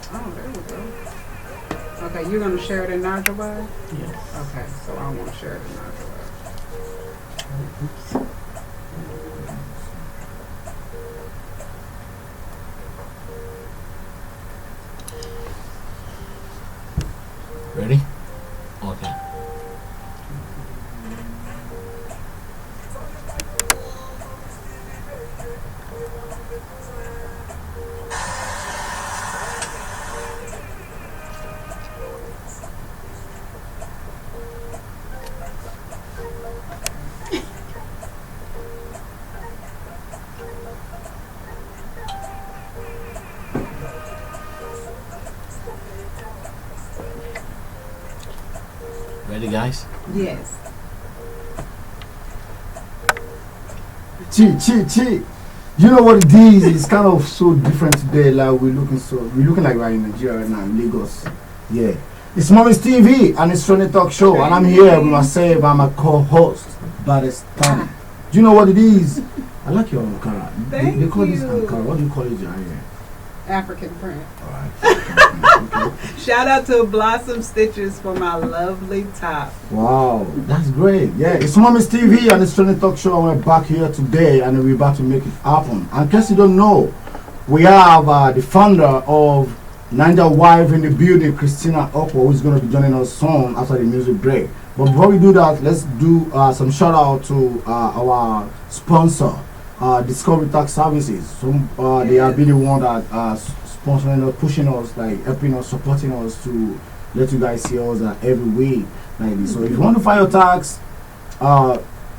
Oh, there we go. Okay, you're gonna share it in NigelWeb? Yes. Okay, so I won't share it in NigelWeb. Oops. Ready? Okay. Ready, guys? Yes. Chi. You know what it is? It's kind of so different today. Like we're looking like we're in Nigeria right now, in Lagos. Yeah. It's Mommy's TV and it's Tony Talk Show, and I'm here with myself. I'm a co-host, Badestani. Do you know what it is? I like your Ankara. They call this Ankara. What do you call it, Jaya? African print. Alright. Okay. Shout out to Blossom Stitches for my lovely top. Wow, that's great. Yeah, it's Mommy's TV and it's Tony Talk Show, and we're back here today and we're about to make it happen. And in case you don't know, we have the founder of Ninja Wife in the building, Christina Okwo, who's going to be joining us soon after the music break. But before we do that, let's do some shout out to our sponsor, Discovery Tax Services. They are really the one that sponsoring us, pushing us, like helping us, supporting us to let you guys see us every week like this. So if you want to file your tax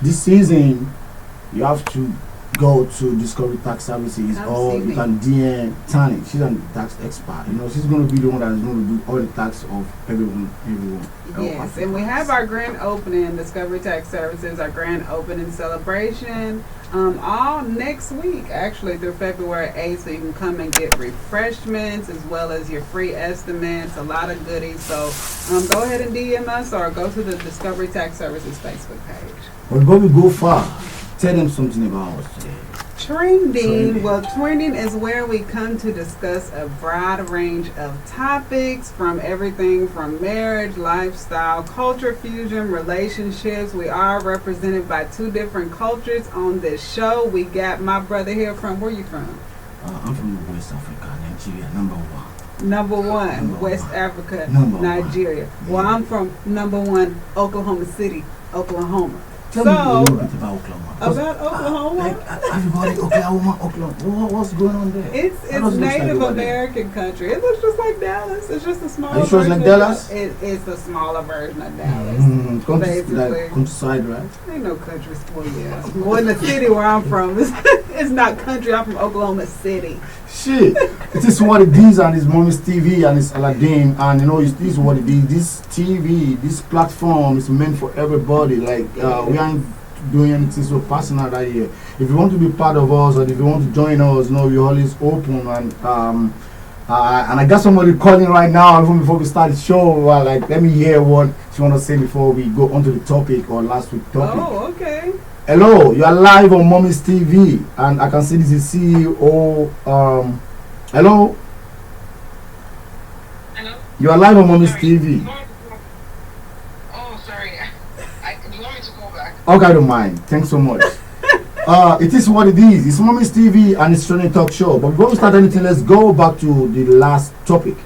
this season, you have to go to Discovery Tax Services, or you can DM Tani. She's a tax expert. You know, she's going to be the one that is going to do all the tax of everyone. Yes, and we have our grand opening, Discovery Tax Services, our grand opening celebration, all next week, actually, through February 8th, so you can come and get refreshments as well as your free estimates, a lot of goodies. So go ahead and DM us or go to the Discovery Tax Services Facebook page. But before we go far, tell them something about us today. Trending. Well, trending is where we come to discuss a broad range of topics, from everything from marriage, lifestyle, culture fusion, relationships. We are represented by two different cultures on this show. We got my brother here from, where you from? I'm from West Africa, Nigeria, number one. Number one, Number West one. Africa, Number Nigeria. one. Well, Yeah. I'm from number one, Oklahoma City, Oklahoma. Tell me a little bit about Oklahoma. About Oklahoma? Like everybody, Oklahoma. What's going on there? It's How does it look like Native over there? American country. It looks just like Dallas. It's just a smaller Are you sure it's version like of Dallas? It's a smaller version of Dallas. Basically. Basically. Like countryside, right? Ain't no country. Well, yeah. Well, in the city where I'm from, it's not country. I'm from Oklahoma City. Shit, it is what it is, and it's Mommy's TV and it's Aladdin, and you know this is what it is. This TV, this platform is meant for everybody. Like we aren't doing anything so personal right here. If you want to be part of us, or if you want to join us, you know we're always open. And I got somebody calling right now. Even before we start the show, like let me hear what she want to say before we go onto the topic or last week's topic. Oh, okay. Hello, you are live on Mommy's TV, and I can see this is CEO. Hello, Hello? you are live on Mommy's Sorry. TV. Oh, sorry. Do you want me to call back? Okay, I don't mind. Thanks so much. It is what it is. It's Mommy's TV and it's Tony Talk Show. But before we start anything, let's go back to the last topic.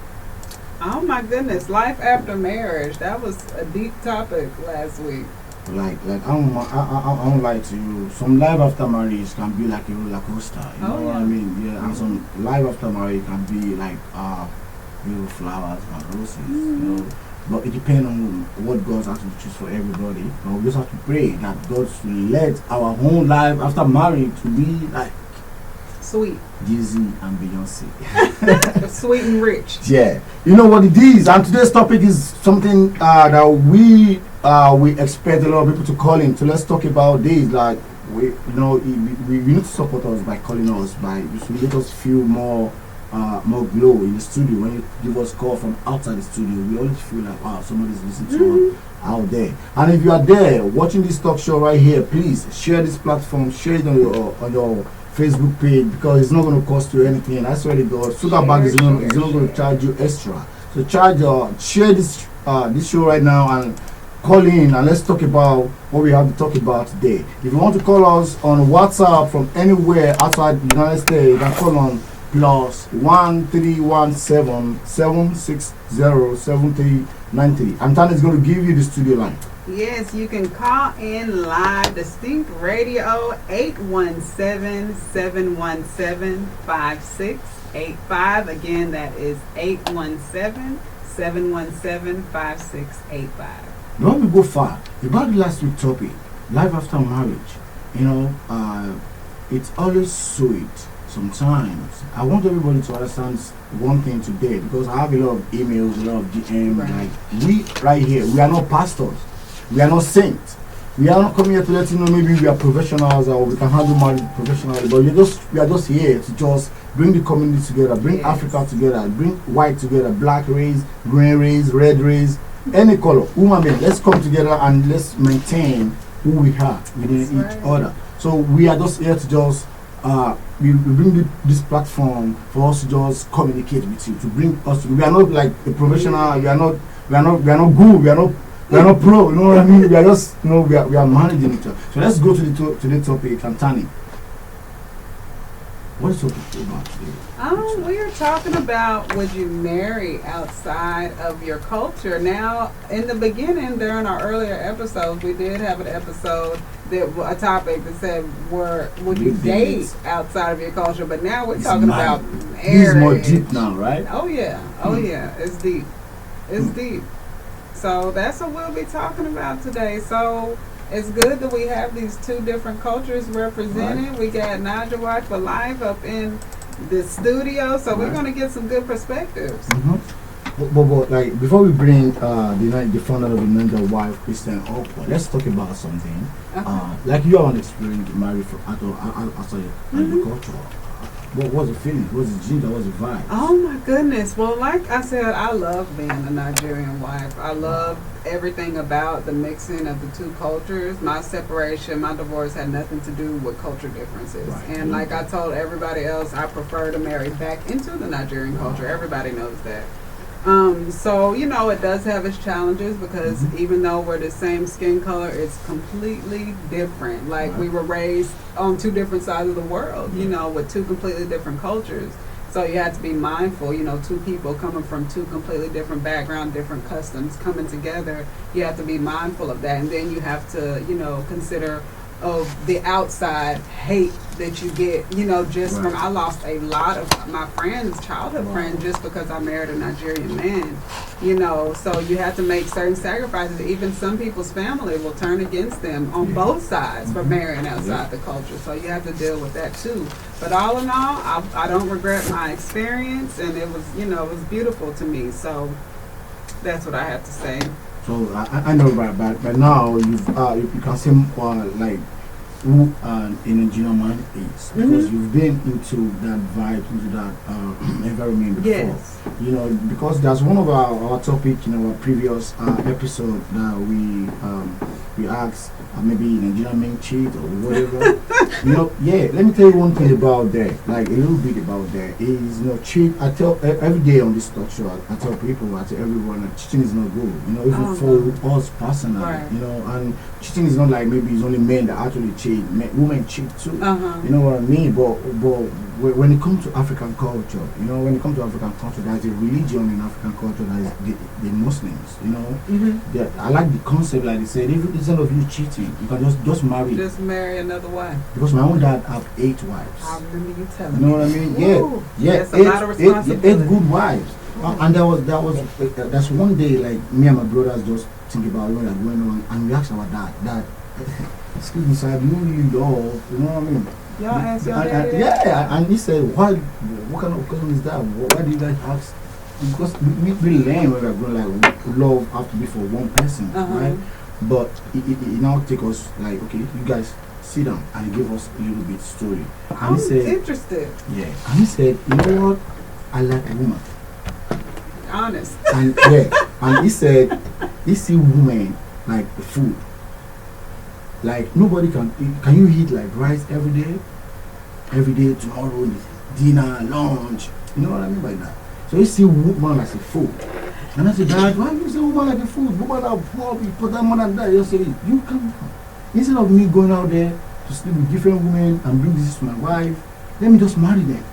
Oh my goodness, life after marriage. That was a deep topic last week. Like I don't lie to you. Some life after marriage can be like a roller coaster. You know what I mean? Yeah. And some life after marriage can be like beautiful flowers and roses. You know. But it depends on what God has to choose for everybody. But we just have to pray that God will let our whole life after marriage to be like Sweet. Jay-Z and Beyonce. Sweet and rich. Yeah, you know what it is. And today's topic is something that we expect a lot of people to call in. So let's talk about this. Like we need to support us by calling us, by to let us feel more glow in the studio. When you give us call from outside the studio, we always feel like wow, somebody's listening to us out there. And if you are there watching this talk show right here, please share this platform, share it on your Facebook page because it's not going to cost you anything. I swear to God, Sugar Bag is not going to charge you extra. So share this show right now and call in and let's talk about what we have to talk about today. If you want to call us on WhatsApp from anywhere outside the United States, you can call on +1317 760 7393. And Tanya is going to give you the studio line. Yes, you can call in live, Distinct Radio, 817-717-5685. Again, that is 817-717-5685. Don't we go far about the last week topic, life after marriage. It's always sweet. Sometimes I want everybody to understand one thing today because I have a lot of emails, a lot of DM. Right. Like we right here, we are not pastors, we are not saints. We are not coming here to let you know maybe we are professionals or we can handle marriage professionally, but we are just here to just bring the community together, bring Africa together, bring white together, black race, green race, red race, any color, woman, let's come together and let's maintain who we are within each other. So we are just here to just we bring this platform for us to just communicate with you, to bring us. We are not like a professional. We are not good. We are not pro. You know what I mean? We are just we are managing each other. So let's go to the topic. Antani, what is the topic about today? We are talking about would you marry outside of your culture. Now, in the beginning, during our earlier episodes, we did have an episode a topic that said, would you date outside of your culture? But now we're talking about marriage. This is more deep now, right? Oh yeah, it's deep. It's deep. So that's what we'll be talking about today. So it's good that we have these two different cultures represented. Right. We got Naija Wife for Life up in the studio, so we're going to get some good perspectives. Mm-hmm. But like before we bring the founder of the Naija Wife, Christian up, let's talk about something. Okay. Like you have an experience married outside your culture. What was the feeling? What was the ginger? What was the vibe? Oh my goodness. Well, like I said, I love being a Nigerian wife. I love everything about the mixing of the two cultures. My separation, my divorce had nothing to do with culture differences. Right. And like I told everybody else, I prefer to marry back into the Nigerian culture. Everybody knows that. So, it does have its challenges because even though we're the same skin color, it's completely different. Like we were raised on two different sides of the world, with two completely different cultures. So you have to be mindful, two people coming from two completely different backgrounds, different customs coming together. You have to be mindful of that. And then you have to, consider of the outside hate that you get, just from, I lost a lot of my friends, childhood friends, just because I married a Nigerian man, so you have to make certain sacrifices. Even some people's family will turn against them on both sides for marrying outside the culture, so you have to deal with that too. But all in all, I don't regret my experience, and it was, it was beautiful to me, so that's what I have to say. So I know, but now you can see like who an Nigerian man is because you've been into that vibe, into that environment before. Yes. Because there's one of our topic in our previous episode that we asked maybe Nigerian men cheat or whatever. Let me tell you one thing about that, like a little bit about that is cheat. I tell every day on this talk show, I tell people, I tell everyone that cheating is not good. Even for us personally, and cheating is not like maybe it's only men that actually cheat. Women cheat too. You know what I mean? But when it comes to African culture, there's a religion in African culture that is the Muslims. I like the concept, like they said, if instead of you cheating, you can just marry. Just marry another wife. Because my own dad have 8 wives. I remember you telling me. You know what I mean? Ooh, yeah. That's a lot of responsibility. 8 good wives. And that's one day, like me and my brothers just think about what are going on, and we asked our dad, excuse me, sir, you really love, you know what I mean? Y'all asked your dad? Yeah, and he said, what kind of question is that? Why do you guys ask? Because we learn when we're going, like, love have to be for one person, right? But it now take us, like, okay, you guys sit down, and he gave us a little bit story. And I'm he said, interested. Yeah, and he said, you know what? I like a woman. Honest. And and he said, he see women like the food. Like nobody can you eat like rice every day? every day, tomorrow, dinner, lunch. You know what I mean by that? So you see woman as a food. And I said, Dad, why you say woman like a food? Woman are poor, you put that more than that. You say, you come. Instead of me going out there to sleep with different women and bring this to my wife, let me just marry them.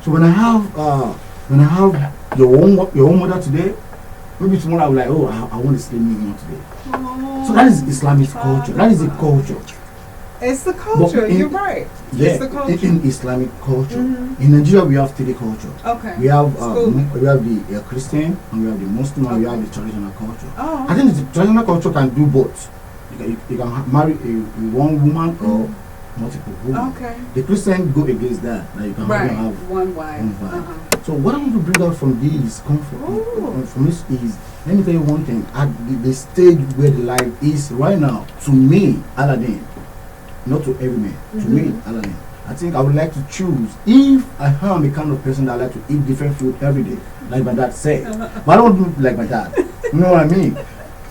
So when I have your own mother today, maybe tomorrow I'll be like, oh, I want to sleep with you today. Oh, So that is Islamic culture. That is a culture. it's the culture. in- You're right. Yeah, It's the culture. in Islamic culture. Mhm. In Nigeria, we have three culture. Okay. We have School. we have the Christian, and we have the Muslim, and we Okay. have the traditional culture. Oh. I think the traditional culture can do both. You can marry one woman or multiple women. Okay. The Christian go against that. Like you can Right. have One wife. one wife. Uh-huh. So what I want to bring out from this Ooh. from this is, let me tell you one thing. At the stage where the life is right now, to me, Aladdin, not to every man, to me, Aladdin, I think I would like to choose, if I am the kind of person that like to eat different food every day, like my dad said. But I don't do it like my dad. You know what I mean?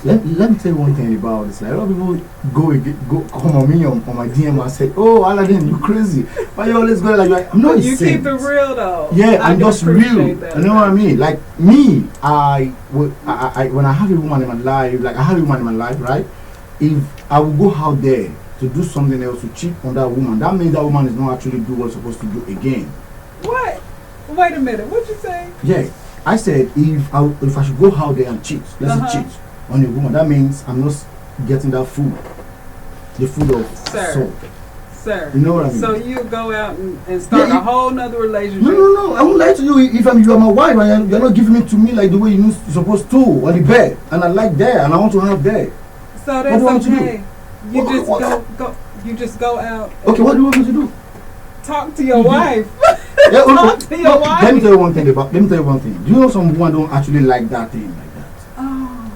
Let me tell you one thing about this. Like, a lot of people go come on me on my DM and say, "Oh, Aladdin, you crazy? Why you always go like that?" I'm not. You saying keep it real though. yeah, I I'm can just real. appreciate that. You know what I mean? Like me, I when I have a woman in my life, like I have a woman in my life, right? If I will go out there to do something else to cheat on that woman, that means that woman is not actually do what it's supposed to do again. What? Wait a minute. What'd you say? Yeah, I said if I should go out there and cheat, let's say cheat on a woman, that means I'm not getting that food, the food of Sir. soul. Sir. You know what I mean? So you go out and start Yeah, a whole nother relationship. No. I won't lie to you. If you are my wife and you're not giving it to me like the way you're supposed to on the bed, and I like there, and I want to have there. So What do you want that's me to do? okay. You What- just what- go. You just go out. Okay, what do you want me to do? Talk to your wife. Yeah, Talk to your wife. Let me tell you one thing. Do you know some women don't actually like that thing like that? Oh,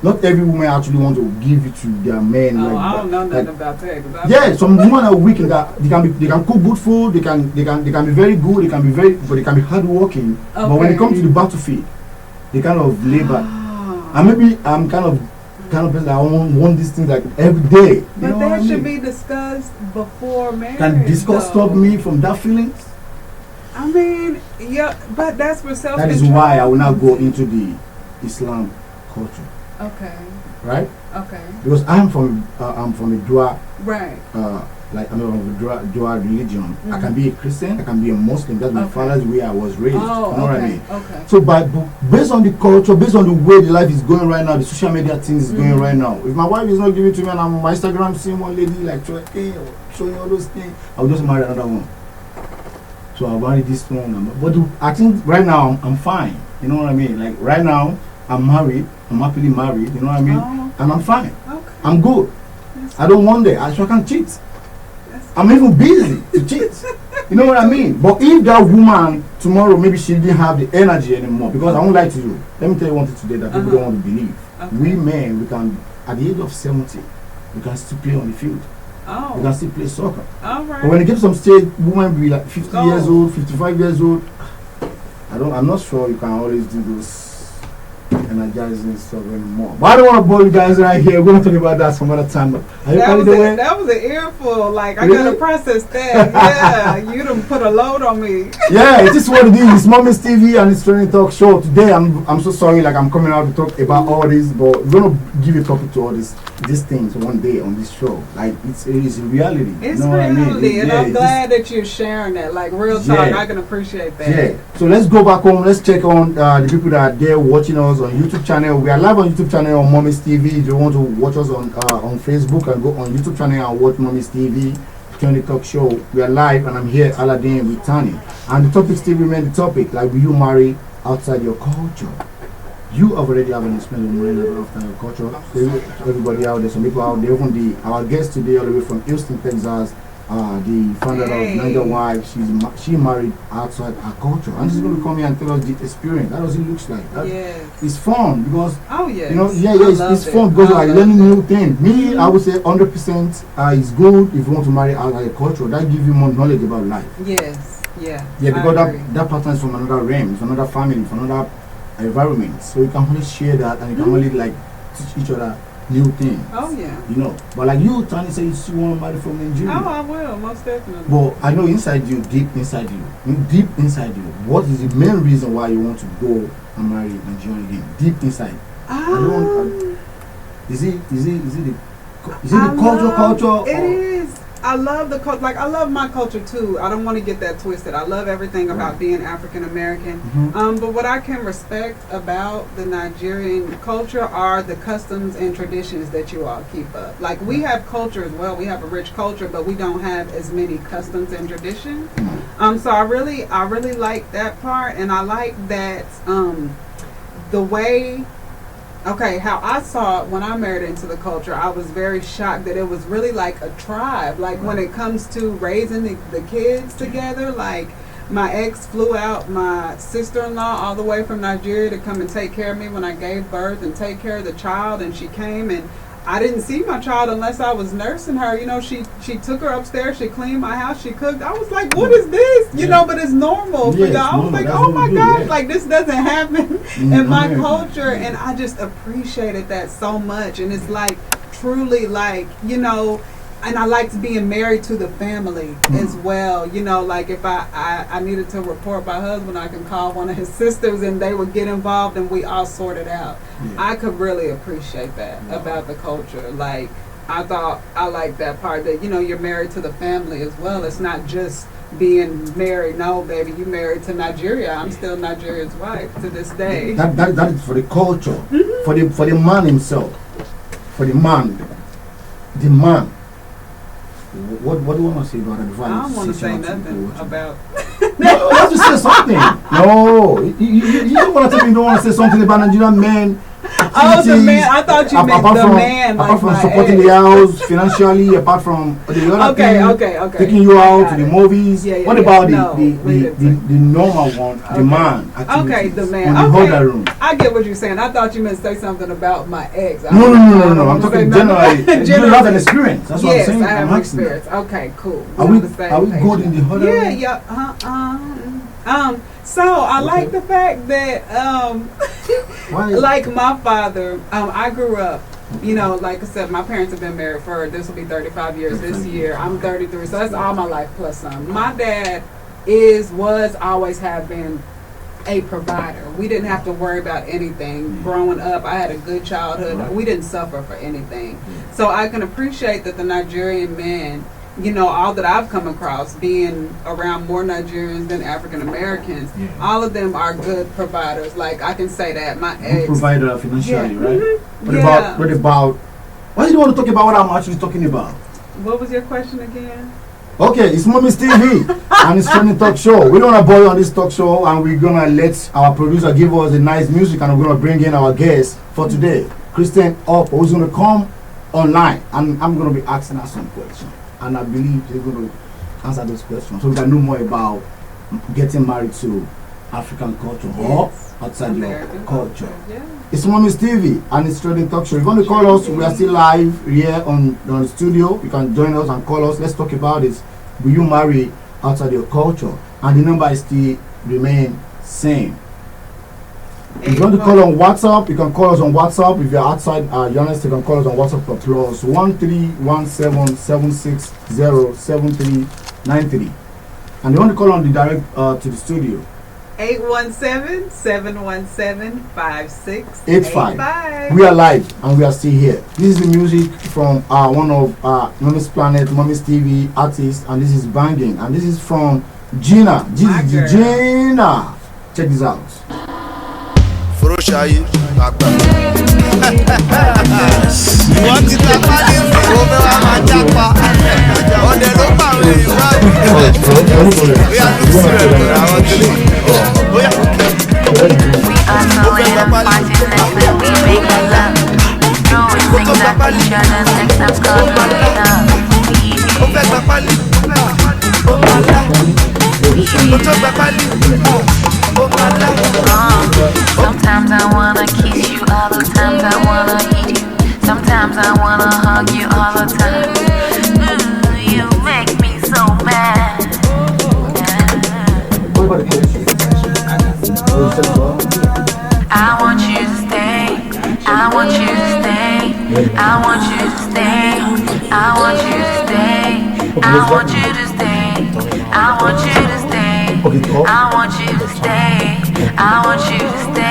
Not every woman actually want to give it to their men. oh like I don't know that. nothing Like, about that. 'Cause yeah, some women are weak in that they can cook good food. They can be very good. But they can be hardworking. But when Okay. it comes to the battlefield, they kind of labor. Oh. And maybe I'm kind of person that I want these things like every day. You But know what I that should mean? be discussed before marriage. Can discuss though. stop me from that feelings? I mean, yeah, but that's where self-control. That is why I will not go into the Islam culture, Okay. right? Okay. Because I'm from a Dua, Right. like I'm of a Dua religion. I can be a Christian, I can be a Muslim. That's my Okay. father's way I was raised. Oh, you know what I okay. mean? Okay. So, based on the culture, based on the way the life is going right now, the social media things is going right now. If my wife is not giving it to me and I'm on my Instagram seeing one lady like twerking or showing all those things, I'll just marry another one. So I'll marry this one. But I think right now I'm fine. You know what I mean? Like right now I'm married. I'm happily married. You know what I mean? Oh, And I'm fine. okay. I'm good. That's- I don't want that. I can cheat. that's- I'm even busy to cheat. You know what I mean? But if that woman tomorrow maybe she didn't have the energy anymore, because I won't lie to you. Let me tell you one thing today that people don't want to believe. Okay. We men, we can at the age of 70, we can still play on the field. Oh. We can still play soccer. All But when right. it gets to some stage, women be like 50 Oh. years old, 55 years old. I'm not sure you can always do those energizing stuff anymore. But I don't want to bore you guys right here. We're going to talk about that some other time. Are you That carried was, away? that was an earful. Like, I Really? gotta process that. Yeah, you done put a load on me. Yeah, it is what it is. It's Mommy's TV and it's Training Talk Show. Today, I'm so sorry, like I'm coming out to talk about all this, but we're gonna give a topic to all these things one day on this show. Like it is reality. It's you know what I mean? reality, and Yeah, I'm it's glad that you're sharing that. Like, real talk, Yeah. I can appreciate that. Yeah. So let's go back home. Let's check on the people that are there watching us on YouTube channel. We are live on YouTube channel on Mommy's TV. If you want to watch us on Facebook, and go on YouTube channel and watch Mommy's TV. Training Talk Show. We are live, and I'm here, Aladdin with Tani. And the topic still remains the topic. Like, will you marry outside your culture? You have already have an experience of marrying outside your culture. Everybody out there, some people out there, even our guest today, all the way from Houston, Texas, the founder Hey. of Ninja Wife, she married outside her culture, and she's going to come here and tell us the experience. How does it look like? Yes. It's fun because Oh, yes. you know, I it's loved fun it. because I you're loved learning it. new things. Me, I would say 100% is good if you want to marry outside your culture. That gives you more knowledge about life. Yes. Yeah. Yeah, because I agree. that pattern is from another realm, from another family, from another environment. So you can only share that, and you can only like teach each other new things. Oh yeah. You know, but like you, Tony, say you want to marry from Nigeria. Oh, I will, most definitely. But I know inside you, deep inside you, what is the main reason why you want to go and marry Nigerian again? Deep inside. Is it the culture? It is. I love the culture. Like I love my culture too. I don't want to get that twisted. I love everything about being African American. But what I can respect about the Nigerian culture are the customs and traditions that you all keep up. Like we have culture as well. We have a rich culture, but we don't have as many customs and traditions. So I really like that part, and I like that the way. Okay, how I saw it when I married into the culture, I was very shocked that it was really like a tribe. Like when it comes to raising the kids together, like my ex flew out my sister-in-law all the way from Nigeria to come and take care of me when I gave birth and take care of the child, and she came and I didn't see my child unless I was nursing her. You know, she took her upstairs, she cleaned my house, she cooked. I was like, what is this? You know, but it's normal for y'all. I was like, oh my God, like this doesn't happen in my culture. And I just appreciated that so much. And it's like truly like, you know, and I liked being married to the family as well. You know, like if I needed to report my husband, I can call one of his sisters and they would get involved and we all sort it out. I could really appreciate that about the culture. Like I thought I liked that part that, you know, you're married to the family as well. It's not just being married. No, baby, you married to Nigeria. I'm still Nigeria's wife to this day. That is for the culture, for the man himself, for the man. What do you want to say about it? I don't want to say nothing about. No, you have to say something. No, you don't want to tell me you don't want to say something about Nigerian men. Oh, the man. I thought you meant the man. Apart from like supporting the house financially, apart from the other thing, taking you out to the movies. What about the normal one, the man activity? Okay, the man. In the hotel room. I get what you're saying. I thought you meant to say something about my ex. No. I'm talking generally. You have an experience. That's what I'm saying. Yes, I have an experience. Okay, cool. Are we good in the hotel room? Yeah. So I like the fact that, like my father, I grew up, you know, like I said, my parents have been married for, this will be 35 years this year. I'm 33, so that's all my life plus some. My dad always have been a provider. We didn't have to worry about anything. Growing up, I had a good childhood. We didn't suffer for anything. So I can appreciate that the Nigerian men, you know, all that I've come across, being around more Nigerians than African Americans, all of them are good providers. Like I can say that my ex provider financially, right? What about? Why do you want to talk about what I'm actually talking about? What was your question again? Okay, it's Mommy's TV and it's Trending Talk Show. We don't want to bore you on this talk show, and we're gonna let our producer give us the nice music, and we're gonna bring in our guest for today, Christian Up, who's gonna come online, and I'm gonna be asking her some questions. And I believe they're going to answer those questions so we can know more about getting married to African culture or outside your culture. It's Mommy's TV and it's Trending Talk Show. You're going to call us. We are still live here on the studio. You can join us and call us. Let's talk about this. Will you marry outside your culture? And the number is still remain same. If you want to call on WhatsApp, you can call us on WhatsApp. If you're outside Johannes, you can call us on WhatsApp for +13177607393. And you want to call on the direct to the studio. 817-717-5685. We are live and we are still here. This is the music from one of Mommy's Planet, Mommy's TV artists, and this is Banging. And this is from Gina. Gina. Check this out. Furoshayi agba. Wọ́n ti ta pálí fún omi wa máa jápa. Ọ̀dẹ̀ ló pàwé ìwádìí. Bóyá ló sí rẹ̀ lọ́rọ̀ àwọn tó lè. Bóyá. We are so unfortunate when we make love. Knowing things that each other makes us call for love. Ó fẹ́ gba pálí. Ó máa lá. Ó tó gba pálí. Ó máa lá. Sometimes I wanna kiss you, other times I wanna eat you. Sometimes I wanna hug you all the time. You make me so mad. I want you to stay. I want you to stay. I want you to stay. I want you to stay. I want you to stay. I want you to stay. I want you to stay. I want you to stay.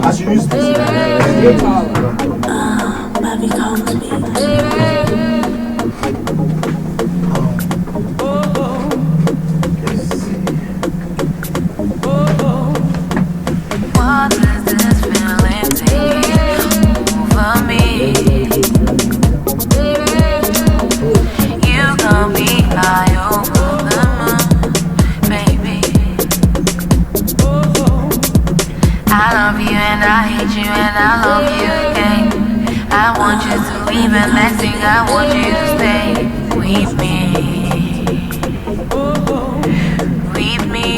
I should use this. Baby, come to me. What does this feeling take over me? You got me high over the moon, baby. I love you and I hate you and I love you again. I want you to leave and next thing I want you to stay with me. With me.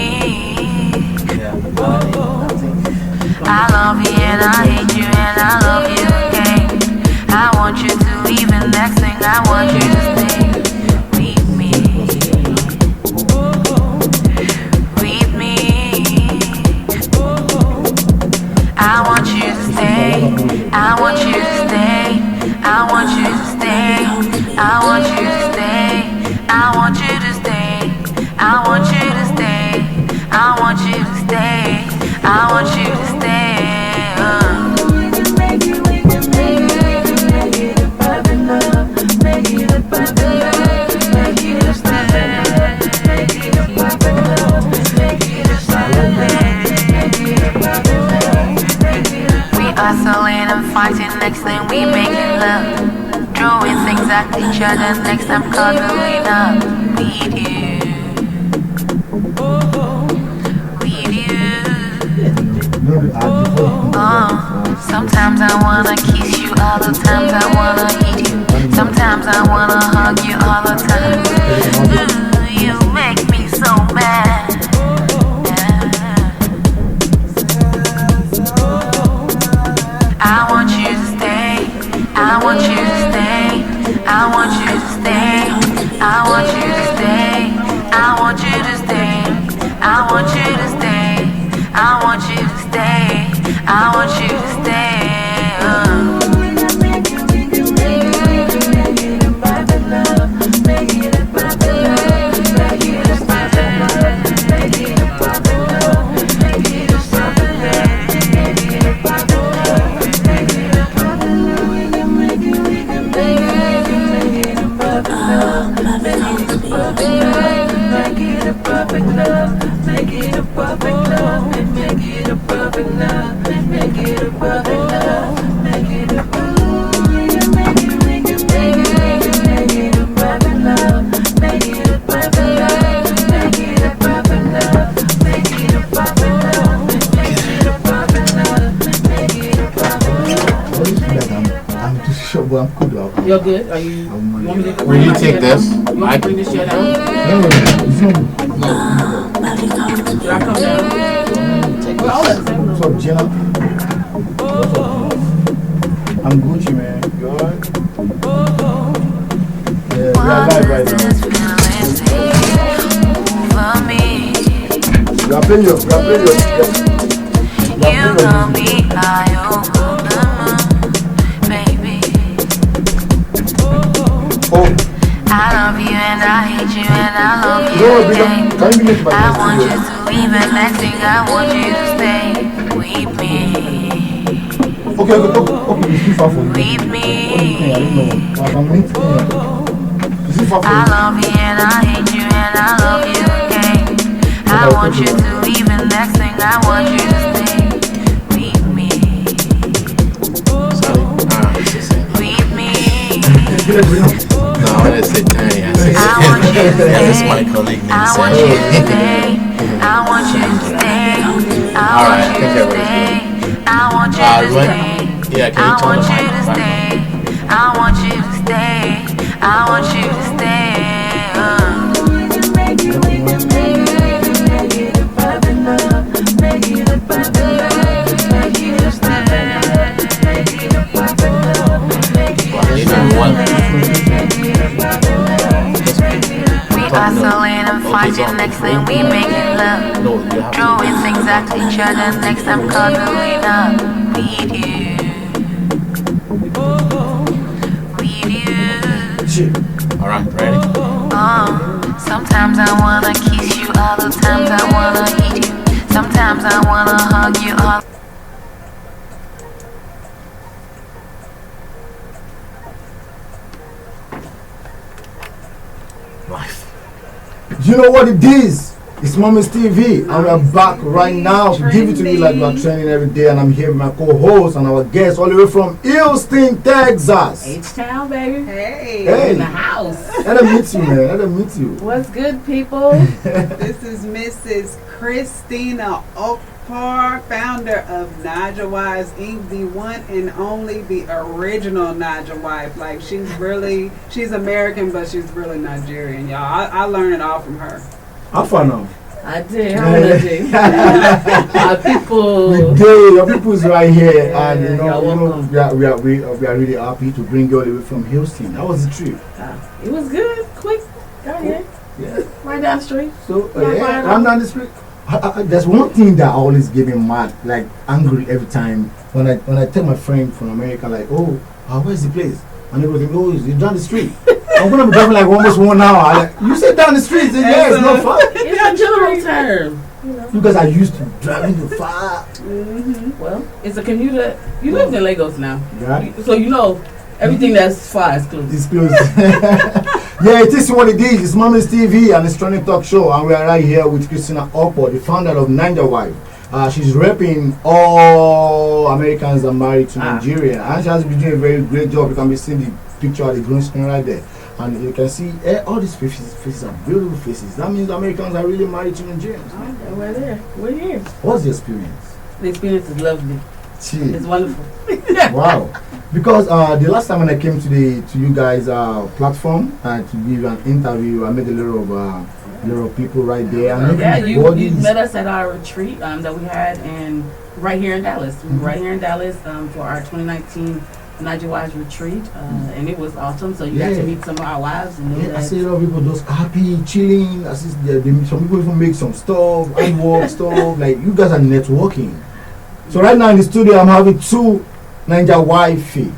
I love you and I hate you and I love you again. I want you to leave and next thing I want you to stay with me. With me. I want you to stay. I want you to stay. I want you to stay. I want you to stay. I want you to stay. I want you to stay. I want you to stay. I want you to stay. We oscillate and fighting, next thing we making love. Throwing things at each other, next time cuddling up. With you. With you. Sometimes I wanna kiss you, other times I wanna eat you. Sometimes I wanna hug you all the time. Ooh, you make me so mad. I want you to stay. I want you to stay. I want you to stay. I want you to stay. I want you to stay. I want you to stay. I want you to stay. I want you to stay. You're good? Are you want me to Will you take this? You want me to bring this chair down? No. Should I come down? Well, I'll let the table What's up, Jenna? I'm Gucci, man. You alright? Yeah, we are live right now. You are playing your. You got me high over the moon, baby. I love you and I hate you and I love you again. I want you to leave and next thing I want you to stay with me. Okay, it's too far for you. With me. Is it far for I you? love you and I hate you and I love you again. I want you to leave and next thing I want you to stay with me. Sorry. It's the same. With me. No, I didn't say Danny. I said I want you to yeah, that's stay. my colleague named I want you to stay. I want you to stay. I Alright, I want think you to everybody's stay. I want you good. to What? stay. Yeah, can I you turn want the you mic to back stay. I want you to stay. I want you to stay. on? Even one. We oscillate and fighting. Next thing we making love. No, you have Throwing things at each other. Next I'm cuddling up with you. With you. Alright, ready? Sometimes I wanna kiss you. Other times I wanna eat you. Sometimes I wanna hug you. Life. You know what it is? It's Mommy's TV, and we're back right now to give it to you like we're training every day. And I'm here with my co-host and our guest all the way from Houston, Texas. H-Town, baby. Hey. Hey. In the house. Let them meet you, man. Let them meet you. What's good, people? This is Mrs. Christina Okpar, founder of Naija Wives Inc., the one and only, the original Naija wife. Like, she's American, but she's really Nigerian, y'all. I learned it all from her. How far now? I did. How old is it? Our people. We did. Your people's right here, Yeah, and you're welcome. we are really happy to bring you all the way from Houston. That was the trip. It was good. Quick. Got here. Yeah. Right down the street. So Not far at all. I'm down the street. There's one thing that always gave me mad, like angry every time when I tell my friend from America, like, oh, where's the place? And they go to me, oh, it's down the street. I'm gonna be driving like almost 1 hour. I'm like, you said down the street? Then, yeah, it's not far. It's a general term. You know. You guys are used to driving too far. Well, it's a commuter. You live in Lagos now. Right? So you know everything that's far is close. It's close. Yeah, it is what it is. It's Mommy's TV and it's Training Talk Show, and we are right here with Christina Okpor, the founder of Naija Wife. She's repping all Americans that are married to Nigeria, and she has been doing a very great job. You can be seeing the picture of the green screen right there, and you can see all these faces are beautiful faces. That means Americans are really married to Nigerians. Oh, we're there. We're here. What's the experience? The experience is lovely. Gee. It's wonderful. Wow. Because the last time when I came to you guys platform to give an interview, I met a little people right there. And Yeah, you met us at our retreat that we had right here in Dallas. We were right here in Dallas for our 2019 Naija Wives retreat, and it was awesome. So you got to meet some of our wives and know I that. see a lot of people just happy, chilling. I see some people even make some stuff, handwork stuff. Like, you guys are networking. So right now in the studio, I'm having two Naija wifey.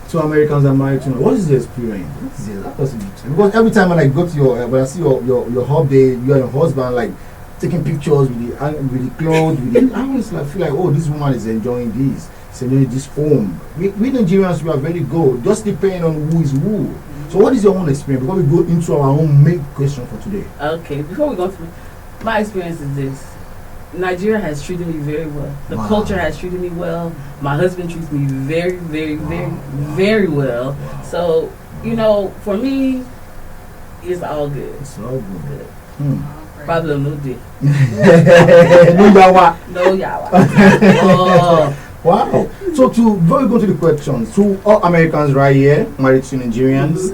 Two Americans are married to me. What is the experience? What is it? Because every time when I go to when I see your hub day, you and your husband like taking pictures with the clothes, I always feel like, oh, this woman is enjoying this. She's enjoying this home. We Nigerians, we are very good. Just depending on who is who. So what is your own experience? Before we go into our own main question for today. Okay, before we go through, my experience is this. Nigeria has treated me very well. The culture has treated me well. My husband treats me very, very, very well. Wow. So, you know, for me, it's all good. It's all good. Problem no day. No yawa. No yawa. Oh. Wow. So before we go to the questions, to all Americans right here, married to Nigerians,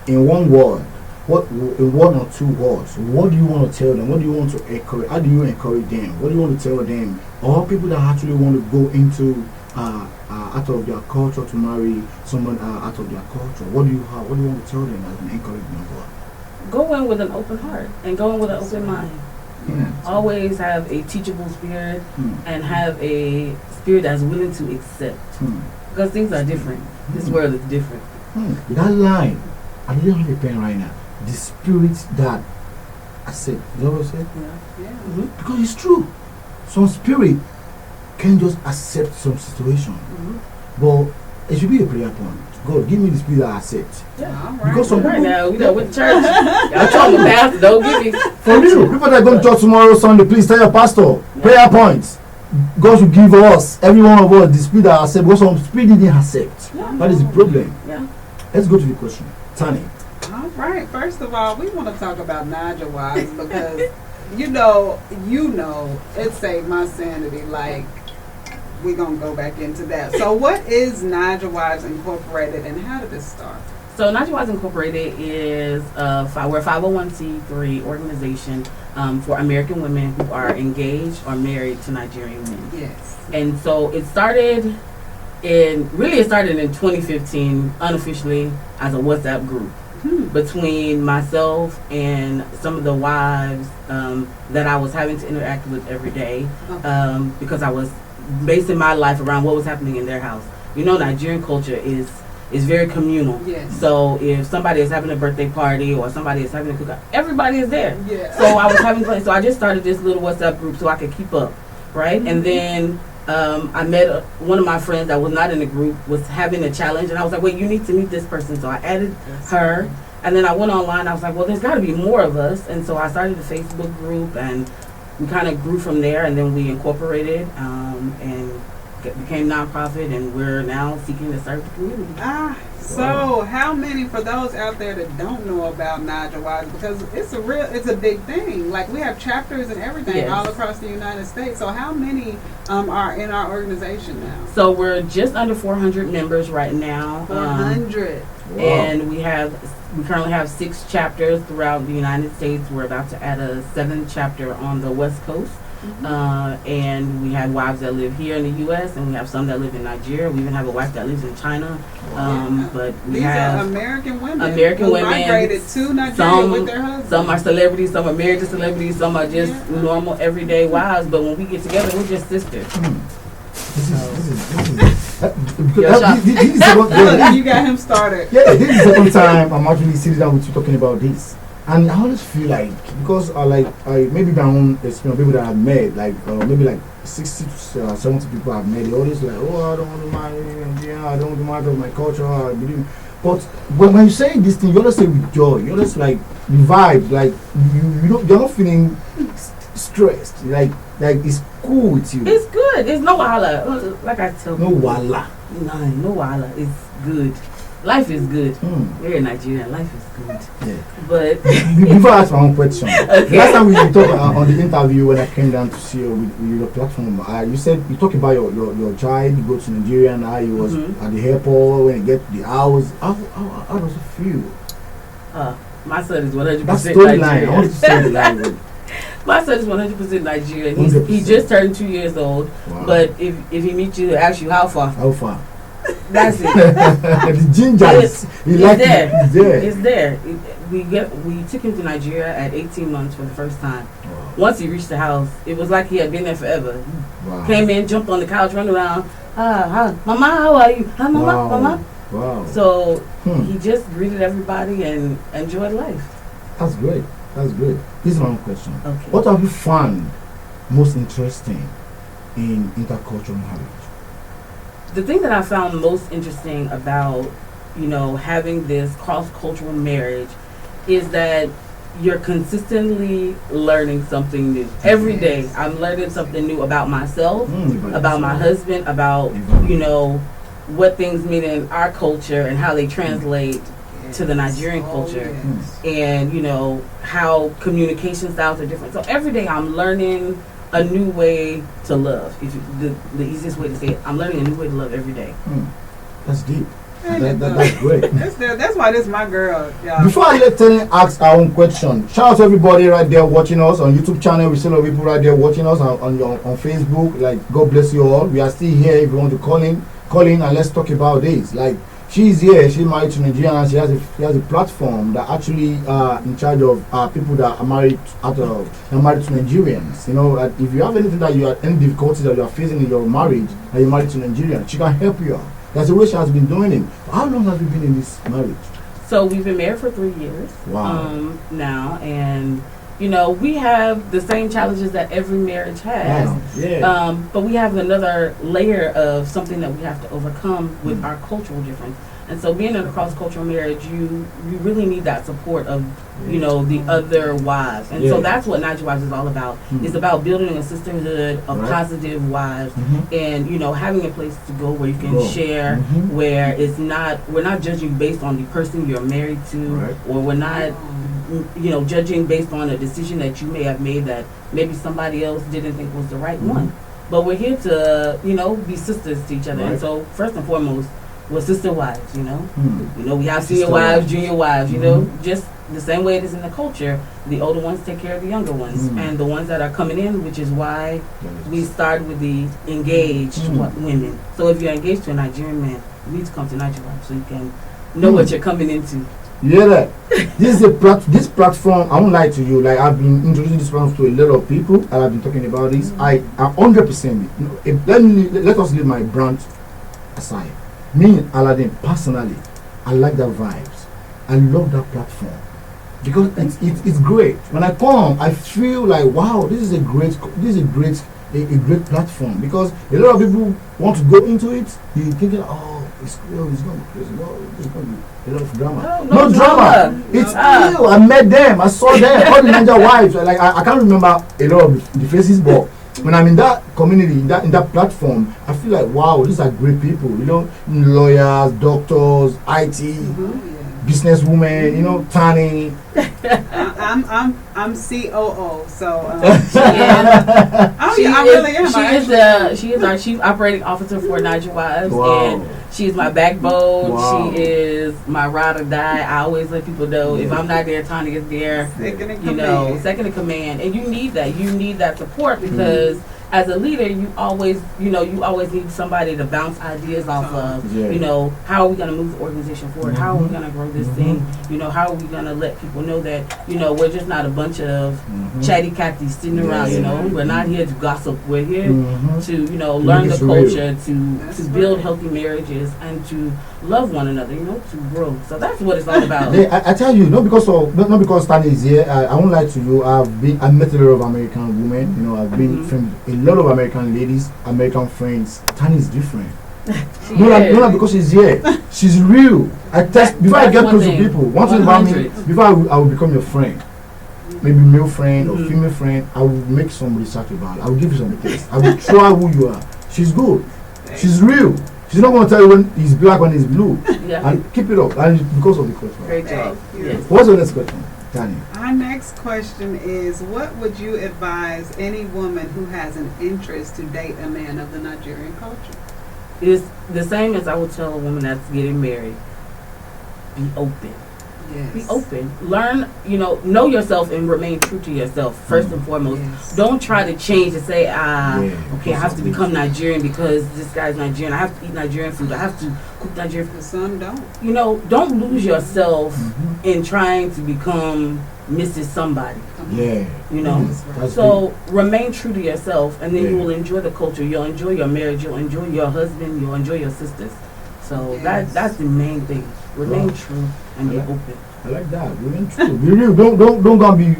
in one word, in one or two words, what do you want to tell them? What do you want to encourage? How do you encourage them? What do you want to tell them? Or people that actually want to go into out of their culture to marry someone out of their culture. What do you want to tell them as an encouragement word? Go in with an open heart and go in with an open mind. Always have a teachable spirit and have a spirit that's willing to accept. Because things are different. This world is different. That line, I don't have a pen right now. The spirit that accept. You know what I said? Yeah. Because it's true. Some spirit can just accept some situation. But it should be a prayer point. God, give me the spirit that accept. Yeah. Because some Right people, now, we know with church. Y'all talking pastor, don't give me. for real, people that are going to church tomorrow, Sunday, please tell your pastor. Prayer points. God should give us, every one of us, the spirit that accept. Because some spirit didn't accept. Yeah. That is the problem. Yeah. Let's go to the question. Tani. All right. First of all, we want to talk about Nigel Wise because you know, it saved my sanity. Like, we're gonna go back into that. So, what is Nigel Wise Incorporated, and how did this start? So Nigel Wise Incorporated is we're a 501c3 organization for American women who are engaged or married to Nigerian men. Yes. And so it started in 2015 unofficially as a WhatsApp group between myself and some of the wives that I was having to interact with every day because I was basing my life around what was happening in their house. You know, Nigerian culture is very communal. Yes. So if somebody is having a birthday party or somebody is having a cookout, everybody is there. Yeah. So I was having fun. So I just started this little WhatsApp group so I could keep up, right? And then I met one of my friends that was not in the group was having a challenge, and I was like, wait, you need to meet this person. So I added her, and then I went online. I was like, well, there's got to be more of us, and so I started a Facebook group, and we kind of grew from there, and then we incorporated and became nonprofit, and we're now seeking to serve the community. So how many, for those out there that don't know about Nigel Wise, because it's a big thing. Like, we have chapters and everything all across the United States. So how many are in our organization now? So we're just under 400 members right now. 400. And we currently have 6 chapters throughout the United States. We're about to add a 7th chapter on the West Coast. And we have wives that live here in the U.S. and we have some that live in Nigeria. We even have a wife that lives in China. But we These have are American women American who women migrated to Nigeria with their husbands. Some are celebrities, some are married to celebrities, some are just normal everyday wives. But when we get together, we're just sisters. This Look, you got him started. Yeah, this is the second time I'm actually sitting down with you talking about this. And I always feel like, because I maybe my own experience, people that I've met, like maybe like 60 to 70 people I've met, they always like, oh, I don't want to marry, I don't want to marry my culture, I believe. But when you say this thing, you always say with joy, you always like the vibe, like you're not feeling stressed, like it's cool with you. It's good. It's no wahala. Like I tell no people. wahala. No wahala. It's good. Life is good. We're in Nigeria. Life is good. Yeah. But before I ask my own question, okay. Last time we talked on the interview when I came down to see you with your platform, you said you talked about your child. You go to Nigeria and how he was at the airport when he get to the house. How does it feel? My son is 100% That's storyline. Nigerian. I want to say the line. My son is 100% Nigerian. 100%. He just turned 2 years old. Wow. But if he meets you, he'll ask you how far. How far? That's it. The ginger It's there. It's there. It's there. We took him to Nigeria at 18 months for the first time. Wow. Once he reached the house, it was like he had been there forever. Wow. Came in, jumped on the couch, run around. Mama, how are you? Hi, mama, Wow. mama. Wow. So he just greeted everybody and enjoyed life. That's great. That's great. This is my own question. Okay. What have you found most interesting in intercultural marriage? The thing that I found most interesting about, having this cross-cultural marriage is that you're consistently learning something new. Every day I'm learning something new about myself, about my husband, about, what things mean in our culture and how they translate to the Nigerian culture. And, how communication styles are different. So every day I'm learning a new way to love. The easiest way to say it, I'm learning a new way to love every day. That's deep. That's great. That's why this is my girl, y'all. Before I let Tony ask our own question, shout out to everybody right there watching us on YouTube channel. We still have people right there watching us on Facebook. Like, God bless you all. We are still here. If you want to call in and let's talk about this. Like, she's here. She's married to Nigeria, and she has a platform that actually in charge of people that are married to Nigerians. If you have anything any difficulties that you are facing in your marriage and you're married to Nigeria, she can help you out. That's the way she has been doing it. How long have you been in this marriage? So we've been married for 3 years. Wow. Now, and we have the same challenges that every marriage has. Wow. Yeah. But we have another layer of something that we have to overcome with our cultural difference. And so being in a cross-cultural marriage, you really need that support of, you know, the other wives. And so Yeah. that's what Niger Wives is all about. It's about building a sisterhood of Right. positive wives Mhm. and, you know, having a place to go where you can Go. share, Mhm. where we're not judging based on the person you're married to, Right. or we're not, you know, judging based on a decision that you may have made that maybe somebody else didn't think was the right one. But we're here to, you know, be sisters to each other. And Right. so first and foremost, we're sister wives, you know. Hmm. You know, we have senior Sister wives, wives. junior wives, you know, just the same way it is in the culture. The older ones take care of the younger ones. Mm. And the ones that are coming in, which is why we start with the engaged women. So if you're engaged to a Nigerian man, you need to come to Niger Wives so you can know what you're coming into. You hear that? This is this platform. I won't lie to you. Like I've been introducing this platform to a lot of people, and I've been talking about this. I 100%. Let us leave my brand aside. Me, Aladdin, personally, I like that vibes. I love that platform because it's great. When I come, I feel like wow, this is a great platform because a lot of people want to go into it. You're thinking, oh, it's going to be crazy. No, it's going to be a lot of drama. No drama. It's real. I met them. I saw them. All the Niger wives. Like I can't remember a lot of the faces, but when I'm in that community, in that platform, I feel like wow, these are great people. You know, lawyers, doctors, IT, businesswomen. You know, Tani. I'm COO, so She I is, really am. she is our chief operating officer for Niger Wives, Wow. and she is my backbone. Wow. She is my ride or die. I always let people know if I'm not there, Tanya is there. Second in You know, command. second in command, and you need that. You need that support because as a leader, you always need somebody to bounce ideas off of. Yeah. You know, how are we going to move the organization forward? How are we going to grow this thing? You know, how are we going to let people know that, you know, we're just not a bunch of chatty Cathy sitting around, you know. We're not here to gossip. We're here to, you know, learn the make it real. culture, to That's build right. healthy marriages and to love one another, you know, to grow. So that's what it's all about. I tell you, not because Tani is here. I won't lie to you. I met a lot of American women. You know, I've been friends with a lot of American ladies, American friends. Tani is different. Not because she's here. She's real. I test before I That's get one close thing. to people. One thing about me, 100. before I will become your friend, maybe male friend or female friend, I will make some research about it. I will give you some details. I will try who you are. She's good. She's real. She's not going to tell you when he's black, when he's blue. Yeah. And keep it up. And it's because of the culture. Great job. Thank you. Yes. What's your next question, Tanya? Our next question is, what would you advise any woman who has an interest to date a man of the Nigerian culture? It's the same as I would tell a woman that's getting married. Be open. Yes. Be open. Learn, you know yourself and remain true to yourself first and foremost. Yes. Don't try to change and say, okay, I have to Yes. become Nigerian because this guy's Nigerian. I have to eat Nigerian food. I have to cook Nigerian food. Some don't. You know, don't lose yourself in trying to become Mrs. Somebody. Yeah. You know. That's So remain true to yourself, and then Yeah. you will enjoy the culture. You'll enjoy your marriage. You'll enjoy your husband. You'll enjoy your sisters. So Yes. that's the main thing. Remain Wow. true and be Yeah. open. I like that. Remain true. Be real. Don't go and be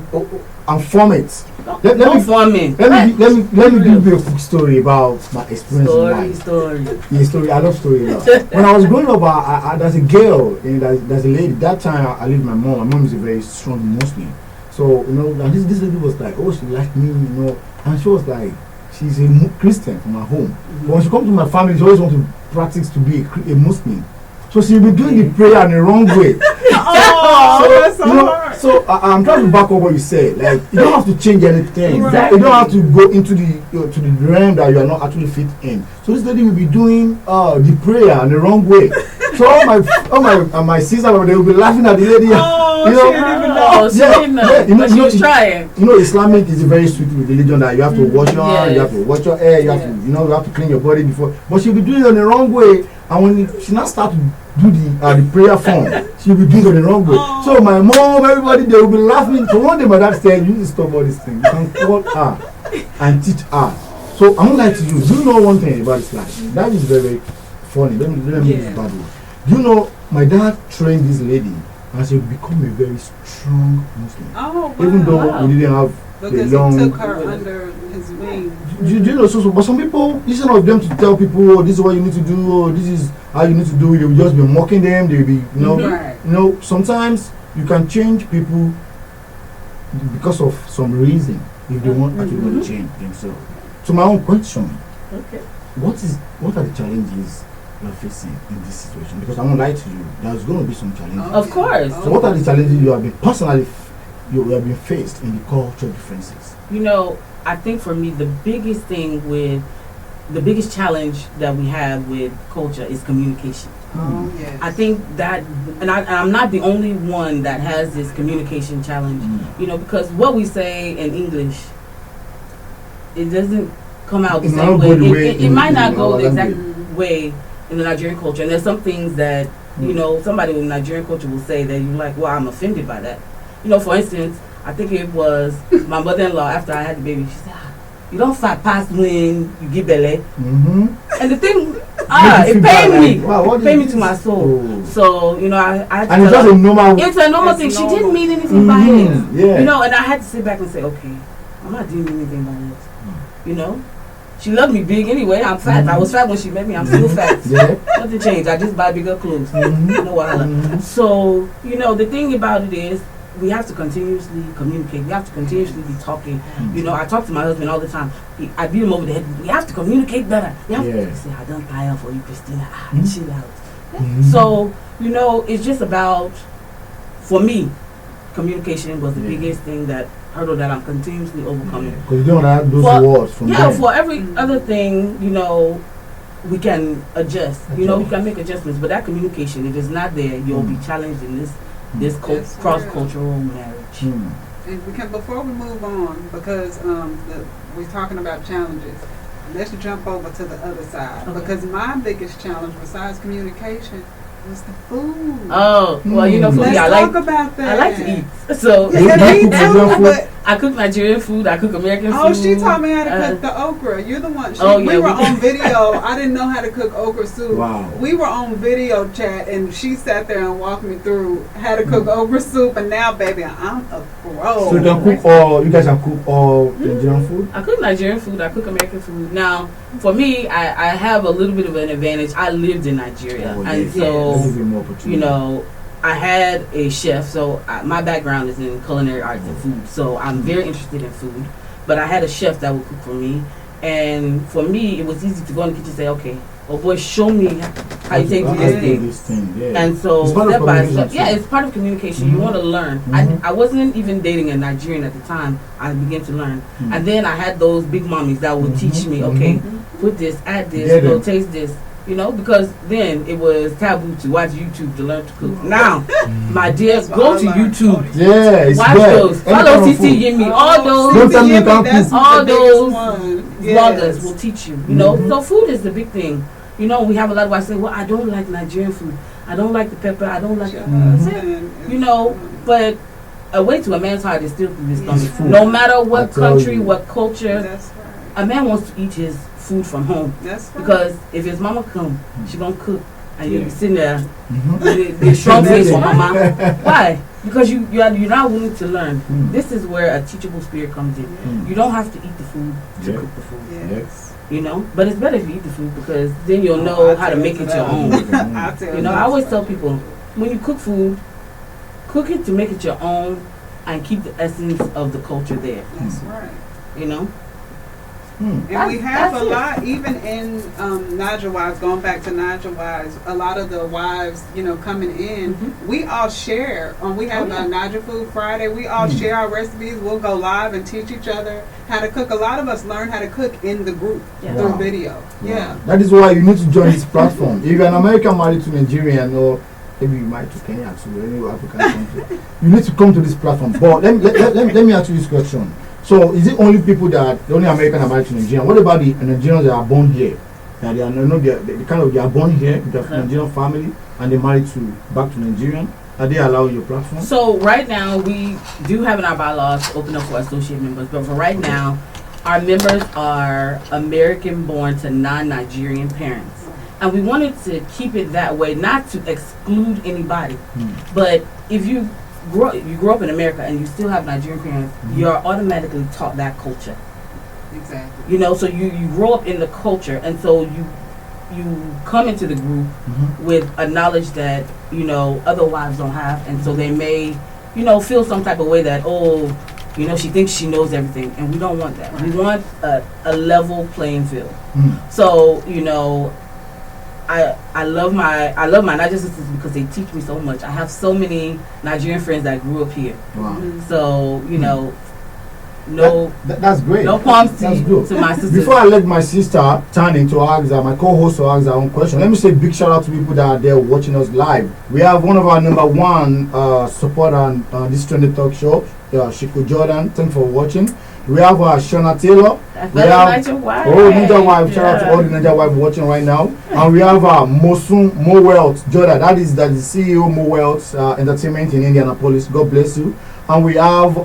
and form it. Let Don't me- form it. Let me give you a quick story about my experience in life. Story. Yeah, story. I love story a lot. When I was growing up, there's a girl and there's a lady. That time I lived with my mom. My mom is a very strong Muslim. So you know, and this lady was like, oh, she liked me, you know, and she was like, she's a Christian from her home. But when she comes to my family, she always wants to practice to be a Muslim. So she'll be doing the prayer in the wrong way. Oh, that's so you know, hard. so I'm trying to back up what you said. Like you don't have to change anything. Exactly. You don't have to go into to the realm that you are not actually fit in. So this lady will be doing the prayer in the wrong way. So all my sisters, they will be laughing at the lady. Oh, you know, she didn't even know. Oh, she didn't know. you know, But she was trying. You know, Islamic is a very strict religion that you have to wash your hands, you have to wash your hair, you have to, you know, you have to clean your body before. But she'll be doing it in the wrong way, and when she now start to do the prayer form, she'll be doing it in the wrong way. Oh. So my mom, everybody, they will be laughing. So one day my dad said, "You need to stop all this thing. You can call her and teach her." So I'm not like to you. Do you know one thing about Islam? That is very, very funny. Let me use bad word. Do you know my dad trained this lady and she become a very strong Muslim. Oh, wow. Even though we didn't have because the long. he took her under his wing. you know, so, but some people, instead of them to tell people, oh, this is what you need to do, or this is how you need to do it, they will just be mocking them. They will be, Right. you know, sometimes you can change people because of some reason if they want actually to change themselves. So my own question: Okay. what are the challenges you are facing in this situation? Because I won't lie to you, there's going to be some challenges. Of course. So what are the challenges you have been personally you have been faced in the cultural differences? You know, I think for me, the biggest challenge that we have with culture is communication. Oh, yes. I think that, and I'm not the only one that has this communication challenge, you know, because what we say in English, it doesn't come out the It might same not way. go the way It might not in go our the exact language. way in the Nigerian culture. And there's some things that, you know, somebody in Nigerian culture will say that you're like, well, I'm offended by that. You know, for instance, I think it was my mother-in-law after I had the baby, she said, you don't fat past when you give belly. Mm-hmm. And the thing, it pained me. Wow, what It pained me is to my this? soul. Oh. So, you know, I had to And it's tell just her, a normal. it's a normal It's thing. She normal. didn't mean anything by it. Yeah. You know, and I had to sit back and say, okay, I'm not doing anything by it. You know? She loved me big anyway. I'm fat. I was fat when she met me. I'm still fat. Yeah. Nothing changed. I just buy bigger clothes. Mhm. No wahala. Mhm. So, you know, the thing about it is we have to continuously communicate. We have to continuously be talking. You know, I talk to my husband all the time. I beat him over the head. We have to communicate better. We have Yeah. to say, I don't tire for you, Christina. Mhm. Chill out. Mhm. So, you know, it's just about, for me, communication was the Yeah. biggest thing that hurdle that I'm continuously overcoming. Because you don't have those For- words from Yeah, them. for every other thing, you know, we can adjust. You know, we can make adjustments, but that communication, if it's not there, you'll be challenged in this Yes, cross-cultural marriage. Hmm. And we can, before we move on, because we're talking about challenges, let's jump over to the other side. Okay. Because my biggest challenge, besides communication, was the food. Oh, well, you know, for Let's me, I talk like about that. I like to eat. So You Yeah, me cook Nigerian too, food? but I cook Nigerian food. I cook American food. oh, she taught me how to Uh, cook the okra. You're the one. Oh, We yeah, were we- on video. I didn't know how to cook okra soup. Wow. We were on video chat, and she sat there and walked me through how to cook okra soup. And now, baby, I'm a pro. So you can cook all, you guys can cook all Nigerian food? I cook Nigerian food. I cook American food. Now, for me, I have a little bit of an advantage. I lived in Nigeria, Oh, and yes. so Let's give you more opportunity. you know, I had a chef. So my background is in culinary arts and food. So I'm very interested in food. But I had a chef that would cook for me, and for me, it was easy to go in the kitchen and say, "Okay, oh boy, show me how you take How to to this do thing." this thing, yeah. And so It's part of step by communication step, yeah, too. it's part of communication. Mhm. You want to learn. Mhm. I wasn't even dating a Nigerian at the time. I began to learn, Mhm. and then I had those big mommies that would teach me. Mhm. Okay, put this, add this, Get you know, it. taste this. You know, because then it was taboo to watch YouTube to learn to cook. Now, my dear, That's what go I to learned. YouTube. Yeah, it's Watch there. those. Any Follow kind of CC food. Yemi. All those Don't tell me you can't that's cook. All the biggest those one. vloggers Yes. will teach you. You know, Mhm. so food is the big thing. You know, we have a lot of I say, well, I don't like Nigerian food. I don't like the pepper. I don't like Your the husband is- You know, but a way to a man's heart is still through his stomach. food. No matter what I tell country, you. what culture, That's right. a man wants to eat his food from home. That's right. Because if his mama come, she gonna cook, and you'll be sitting there Mhm. with the strong face for mama. Why? Because you're not willing to learn. Mm. This is where a teachable spirit comes in. Mm. You don't have to eat the food to Yeah. cook the food. Yes. You know, but it's better if you eat the food because then you'll know I'll how to tell make you it your that. own. I'll tell You know, you I always that. tell people when you cook food, cook it to make it your own and keep the essence of the culture there. That's right. You know, Hmm. And we have That's a it. lot, even in Niger Wives, going back to Niger Wives, a lot of the wives, you know, coming in, Mhm. we all share. We have Oh, yeah. Niger Food Friday. We all Mm. share our recipes. We'll go live and teach each other how to cook. A lot of us learn how to cook in the group Yeah. through Wow. video. Wow. Yeah. That is why you need to join this platform. If you're an American married to Nigerian or maybe you might to Kenya too, any African country, you need to come to this platform. But let me ask you this question. So is it only people that the only American are married to Nigerian? What about the Nigerians that are born here? That they are they are born here with a Nigerian family and they married to back to Nigerian? Are they allowed your platform? so right now we do have in our bylaws to open up for associate members, but for right now, our members are American-born to non-Nigerian parents, and we wanted to keep it that way, not to exclude anybody. Hmm. But if you grow up in America and you still have Nigerian parents, you're automatically taught that culture. Exactly. You know, so you grow up in the culture, and so you come into the group with a knowledge that, you know, other wives don't have, and so they may, you know, feel some type of way that, oh, you know, she thinks she knows everything, and we don't want that. We want a level playing field. So, you know, I love my Nigerian sisters because they teach me so much. I have so many Nigerian friends that grew up here. Wow. So, you know, no, that's great. no qualms That's good. to my sisters. Before I let my sister Tani to ask my co-host to ask her own question, let me say big shout out to people that are there watching us live. We have one of our number one supporter on this trending talk show, Shiko Jordan. Thanks for watching. We have Shona Taylor. We have Ninja Wife. Shout out to all the Ninja Wife watching right now. And we have Mosun Mo Wealth Jordan. That is the CEO Mo Wealth Entertainment in Indianapolis. God bless you. And we have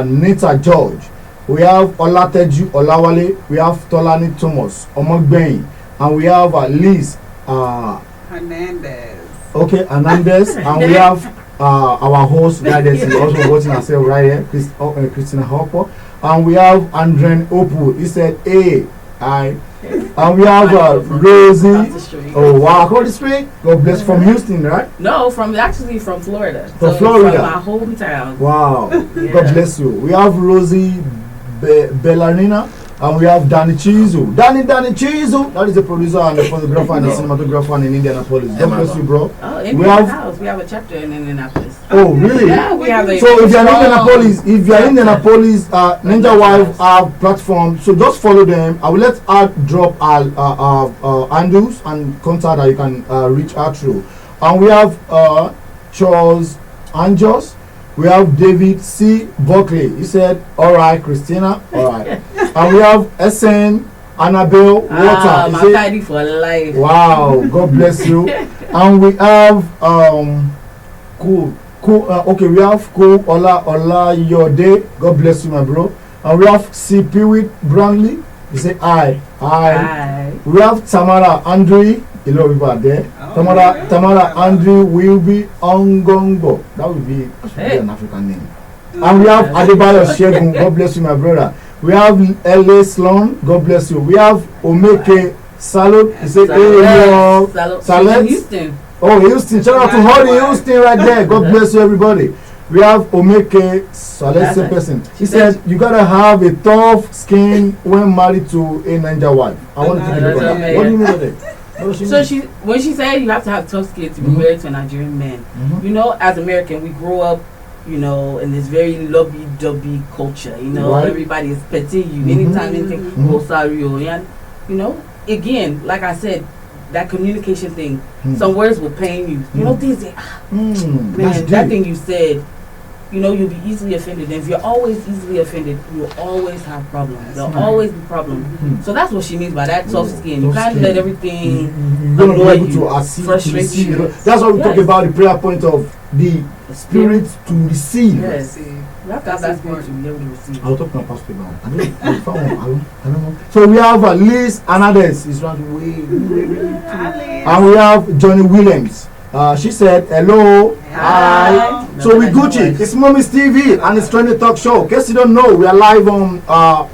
Nita George. We have Olateju Olawale. We have Tolani Thomas Omogbein. And we have Liz Hernandez. Okay, Hernandez. And we have our host guidance is also watching herself right here, Christina Hopper. And we have Andren Opu. He said, hey, hi. And we have Rosie. Oh, wow. Across the street. God bless. From Houston, right? No, actually from Florida. From Florida. From my hometown. Wow. Yeah. God bless you. We have Rosie Bellarina. And we have Danny Chizu. Danny Chizu. That is the producer and the photographer and the cinematographer in Indianapolis. God bless you, bro. Oh, Indianapolis. We have a chapter in Indianapolis. Oh, really? Yeah, we have a. So if you're in Indianapolis, Ninja Wife platform, so just follow them. I will let her drop our handles and contact that you can reach out through. And we have Charles Anjos. We have David C. Buckley. He said, all right, Christina. All right. And we have SN Annabelle Water. My tidy for life. Wow. God bless you. And we have Cool. Okay, we have Cool Ola Yode. God bless you, my bro. And we have C. Pewitt Brandley. He said, hi. We have Tamara Andre. A lot of people are there. Tamara Andre will be Ongongo. That would be an African name. And we have Adebayo Shegun. God bless you, my brother. We have L.A. Sloan. God bless you. We have Omeke Salud. He said, hey, Salud. Houston. Oh, Houston. Shout out to Holly Houston right there. God bless you, everybody. We have Omeke Salese person. He said, you gotta have a tough skin when married to a Ninja wife. I want to take a look at that. What do you mean by that? So when she said you have to have tough skin to be married to a Nigerian man, you know, as American, we grow up, you know, in this very lovey-dovey culture. You know, everybody is petting you. Anytime anything, oh sorry, you know. Again, like I said, that communication thing. Some words will pain you. You know, things that man, that thing you said. You know, you'll be easily offended. And if you're always easily offended, you'll always have problems. There'll always be problems. So that's what she means by that tough skin. You can't let everything annoy you, frustrate you. That's why we talk about the prayer point of the spirit to receive. Yes. You have to have that spirit to be able to receive. I'll talk to my pastor now. I don't know. So we have Liz Hernandez. Is running way. And we have Johnny Williams. She said, hello, hi. So we Gucci. It's Mommy's TV and it's Trending Talk Show. In case you don't know, we are live on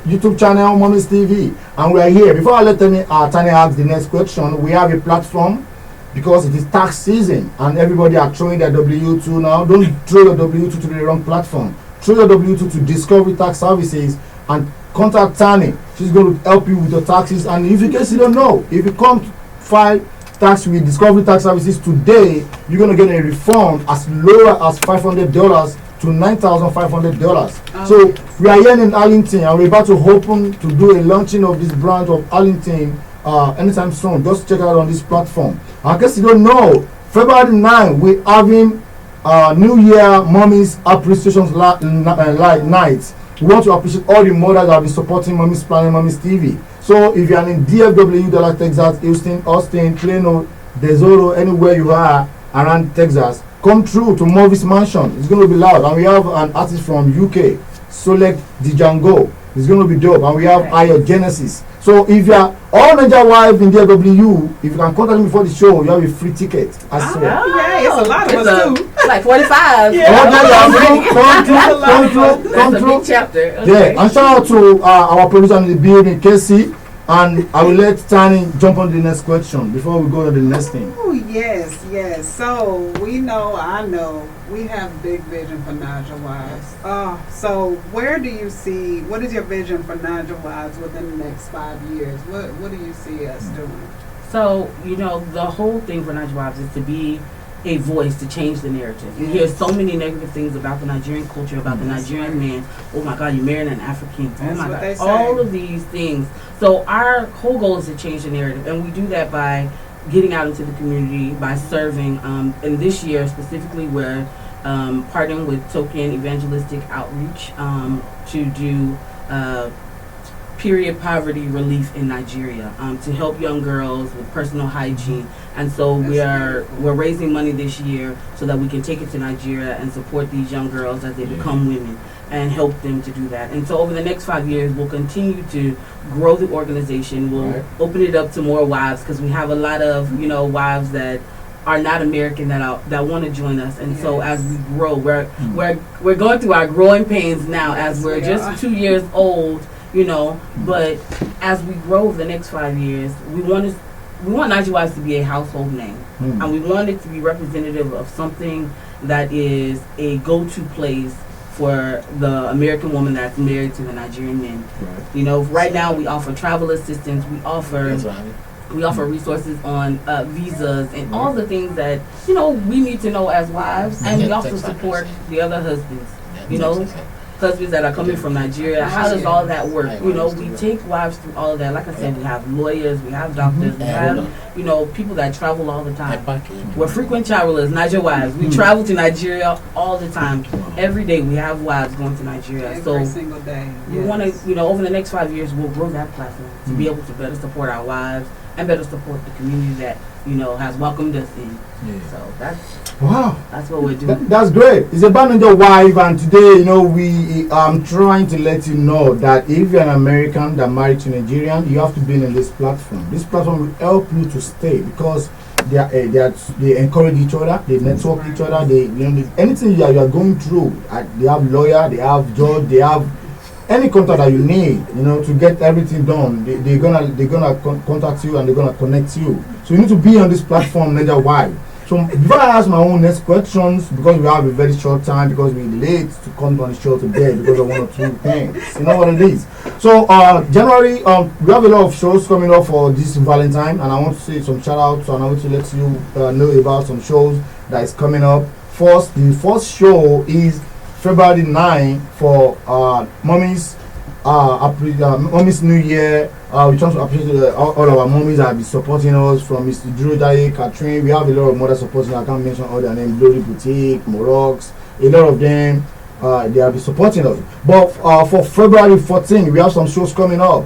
YouTube channel Mommy's TV, and we are here. Before I let Tanya ask the next question, we have a platform because it is tax season and everybody are throwing their W2 now. Don't throw your W2 to the wrong platform. Throw your W2 to Discovery Tax Services and contact Tani. She's going to help you with your taxes. And if in case you don't know, if you come to file tax with Discovery Tax Services today, you're going to get a refund as low as $500 to $9,500. So we are here in Arlington and we're about to open to do a launching of this branch of Arlington anytime soon. Just check out on this platform. In case you don't know, February 9 we're having New Year Mommy's Appreciation Night. We want to appreciate all the mothers that have been supporting Mommy's Planet, Mommy's TV. So if you are in DFW, Dallas, Texas, Houston, Austin, Plano, DeSoto, anywhere you are around Texas, come through to Movies Mansion. It's going to be loud. And we have an artist from UK, Solek Dijango. It's going to be dope. And we have Ayo Genesis. So if you are all Niger wife in DW, if you can contact me before the show, you have a free ticket. As well. Yeah, it's a lot of us too. Like 45. Come That's a through. big chapter. Yeah, Okay. and shout out to our producer in the building, Casey. And I will let Tani jump on the next question before we go to the next thing. Oh, yes. So I know, we have big vision for Niger Wives. So what is your vision for Niger Wives within the next 5 years? What do you see us doing? So, the whole thing for Niger Wives is to be a voice to change the narrative. You hear so many negative things about the Nigerian culture, about the Nigerian man. Oh my God, you married an African. Oh That's my what God. they say. All of these things. So our whole goal is to change the narrative. And we do that by getting out into the community, by serving. And this year specifically, we're partnering with Token Evangelistic Outreach to do period poverty relief in Nigeria, to help young girls with personal hygiene. And so we're raising money this year so that we can take it to Nigeria and support these young girls as they become women and help them to do that. And so over the next 5 years, we'll continue to grow the organization. We'll open it up to more wives, because we have a lot of wives that are not American that want to join us. And so as we grow, we're going through our growing pains now, as we're just 2 years old. But as we grow over the next 5 years, we want Niger Wives to be a household name, and we want it to be representative of something that is a go-to place for the American woman that's married to the Nigerian men. Right now we offer travel assistance, we offer resources on visas and all the things that we need to know as wives, and we also support the other husbands. Husbands that are coming from Nigeria. How does all that work? We take wives through all of that. Like I said, we have lawyers, we have doctors, we have, people that travel all the time. We're frequent travelers, Niger wives. We travel to Nigeria all the time. Every day we have wives going to Nigeria. Every single day. We want to, over the next 5 years, we'll grow that platform to be able to better support our wives and better support the community that, has welcomed us in. So that's what we're doing. That's great. It's about Niger Wife, and today, we trying to let you know that if you're an American that married to Nigerian, you have to be in this platform. This platform will help you to stay, because they encourage each other, they network each other, anything you are going through, they have lawyer, they have judge, they have any contact that you need, to get everything done. They're gonna contact you, and they're gonna connect you. So you need to be on this platform, Niger Wife. So before I ask my own next questions, because we have a very short time, because we're late to come on the show today because of one or two things. You know what it is. So January, we have a lot of shows coming up for this Valentine, and I want to say some shout outs, and I want to let you know about some shows that is coming up. The first show is February 9 for Mommy's New Year. We try to appreciate all our mommies that have been supporting us, from Mr. Drew Daye, Catherine. We have a lot of mothers supporting. I can't mention all their names. Glory Boutique, Morox, a lot of them. They have been supporting us. But for February 14, we have some shows coming up.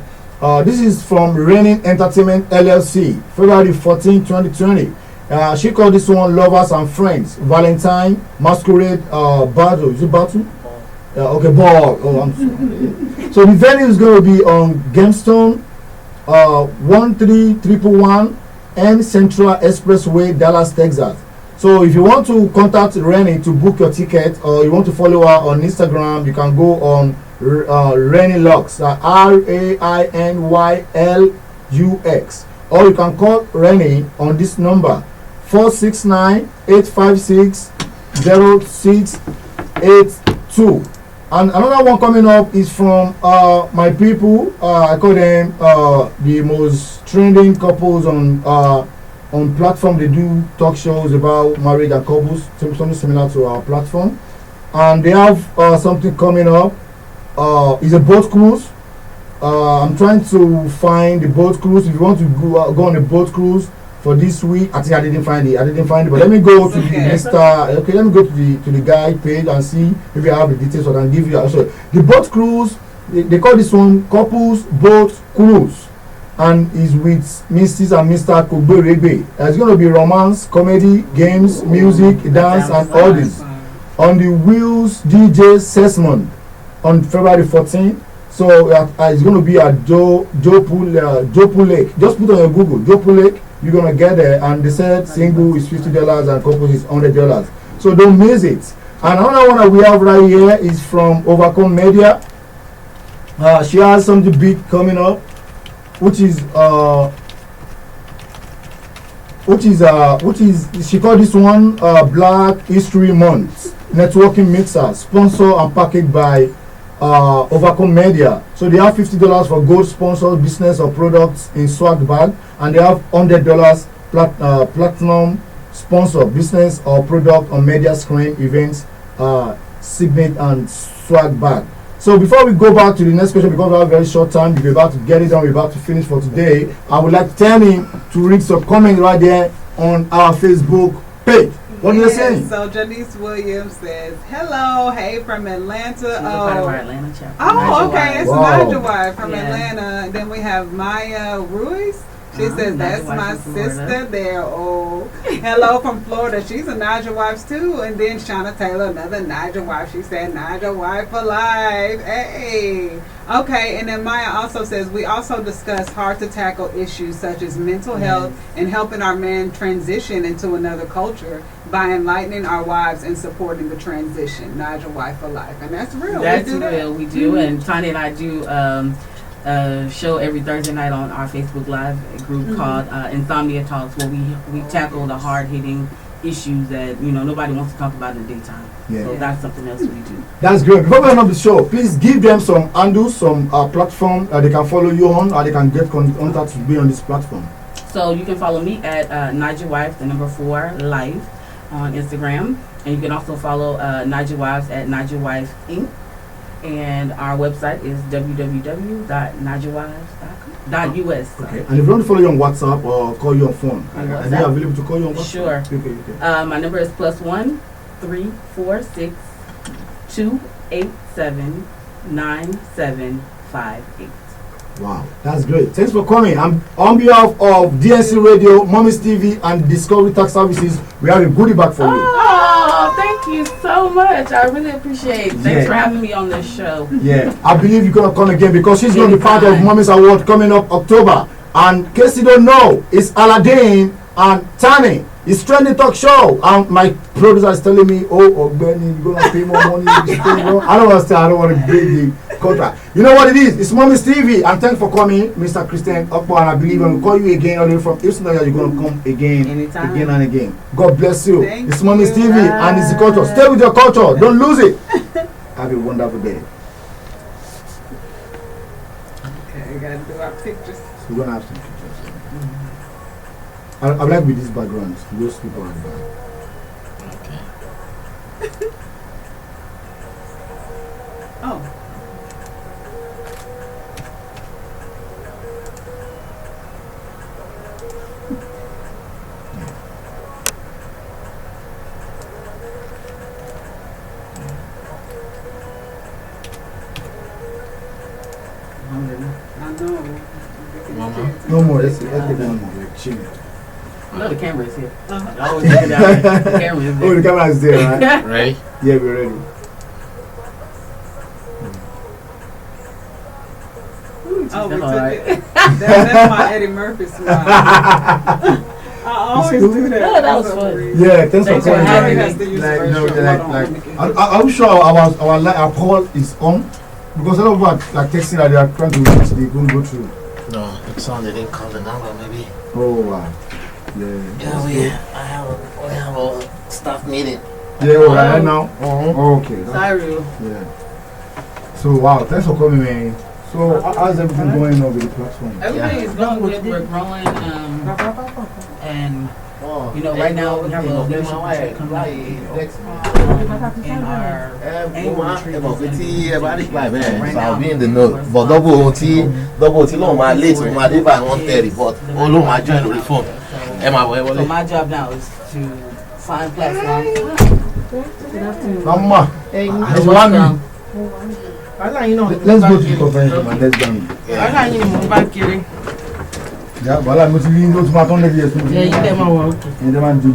This is from Reigning Entertainment LLC, February 14, 2020. She called this one Lovers and Friends. Valentine, Masquerade, Battle. Is it Battle? Okay, Ball. Oh, I'm sorry. So the venue is going to be on Gemstone, 13111 and Central Expressway, Dallas, Texas. So if you want to contact Rennie to book your ticket, or you want to follow her on Instagram, you can go on Rennie Lux, RAINYLUX, or you can call Rennie on this number 469-856-0682. And another one coming up is from my people. I call them the most trending couples on platform. They do talk shows about marriage and couples, something similar to our platform. And they have something coming up. It's a boat cruise. I'm trying to find the boat cruise. If you want to go on a boat cruise for this week, I think I didn't find it. But let me go to the let me go to the guide page and see if I have the details. So I can give you. So the boat cruise, they call this one Couples Boat Cruise, and is with Mrs. and Mr. Kogberebe. It's going to be romance, comedy, games, music, dance, and all this on the Wheels DJ Sesmond on February 14th. So it's going to be at Jopu Lake. Just put on your Google, Jopu Lake. You're going to get there. And they said single is $50 and couple is $100. So don't miss it. And another one that we have right here is from Overcome Media. She has something big coming up, which is she called this one Black History Month networking mixer, sponsored and packaged by Overcome Media. So they have $50 for gold sponsored business or products in swag bag, and they have $100 platinum sponsor business or product on media screen events, signet and swag bag. So before we go back to the next question, because we have a very short time, we're about to get it done, we're about to finish for today, I would like to tell him to read some comments right there on our Facebook page. What are they saying? So Janice Williams says, hello, hey from Atlanta. She's a part of our Atlanta chapter. Oh, okay, it's Wow. Naja wife from Atlanta. And then we have Maya Ruiz. She says, that's Naja my wife from Florida. sister there. Oh, hello from Florida. She's a Naja wife too. And then Shauna Taylor, another Naja wife. She said, Naja wife for life. Hey. Okay, and then Maya also says, we also discuss hard to tackle issues such as mental health and helping our men transition into another culture by enlightening our wives and supporting the transition. Naja wife for life. And that's real. That's we do that. real. We do. And Tanya and I do show every Thursday night on our Facebook Live group called Insomnia Talks, where we tackle the hard-hitting issues that nobody wants to talk about in the daytime. Yeah. So that's something else we do. That's great. Before we end up the show, please give them some handles, some platform they can follow you on, or they can get contact to be on this platform. So you can follow me at Naja Wife, the number 4 Life on Instagram, and you can also follow Naja Wives at Naja Wife Inc. And our website is www.najawives.us. Okay. And if you want to follow you on WhatsApp or call you on phone, On are they WhatsApp? available to call you on WhatsApp? Sure. Okay. My number is +1 346 287 9758. Wow, that's great. Thanks for coming. And on behalf of DNC Radio, Mommy's TV, and Discovery Tax Services, we have a goodie bag for you. Oh, thank you so much. I really appreciate it. Thanks for having me on this show. Yeah, I believe you're gonna come again because she's gonna be part of Mommy's Award coming up October. And in case you don't know, it's Aladdin and Tani. It's Trending Talk Show. And my producer is telling me, oh, Benny, you're gonna pay more money. I don't understand. I don't want to break the contract. You know what it is? It's Mommy's TV. And thanks for coming, Mr. Christian Okpo. And I believe when we call you again, all the way from Houston, you're gonna come again, Anytime. again and again. God bless you. Thank It's Mommy's you. TV and it's the culture. Stay with your culture. Don't lose it. Have a wonderful day. Okay, we gotta do our pictures. We're gonna have some pictures. I like with this background. Those people at the back. Okay. Oh. I know. Mama. No more. Let's take one more. Chill. No, the camera is here. Uh-huh. I always look it down. The camera is Oh, the there. camera is there, right? Right? Yeah, we're ready. Oh, we That's took all right. it. That's my Eddie Murphy smile. I always do that. No, that was for some fun. reason. Yeah, thanks for Thanks for coming. having Has me. to use Like, the no, restroom. like, Hold on, like, let me get- I'm sure our call is on because a lot of us like texting that they are trying to reach, they couldn't go through. No, it sounded didn't call the number, maybe. Oh wow. Yeah. Yeah, we have a staff meeting. Yeah, right now. Uh-huh. Okay. that's- Sorry. Yeah. So wow, thanks for coming, man. So how's everything going on with the platform? Everything is going good. We're growing. And right now we have a leadership retreat coming up in our annual retreat. So I'll be in the note. But double OT, long my late, my day by 1:30, but all of my join the reform. So my job now is to find platforms. Mama, it's one. Let's go to the convention and let's go. Yeah, but I'm not going to be Yeah, you get my work. You don't want to do